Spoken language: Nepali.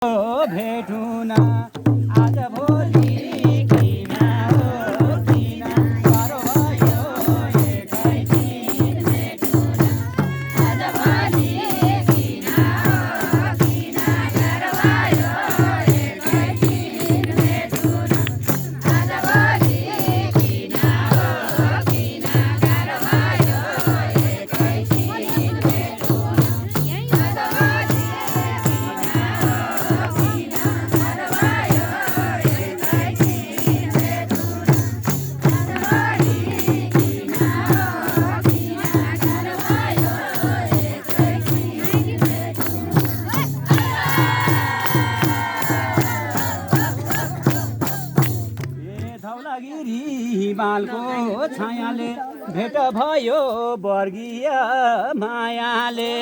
भेटुन आज भोलि किन हो किन गाह्रो भयो एकैछिन भेटुन आज भोलि किन हो किन गाह्रो भयो एकैछिन भेटुन आज भोलि किन हो किन गाह्रो भयो एकैछिन भेटुन आज भोलि धौलागिरी हिमालको छायाले भेट भयो वर्गीय मायाले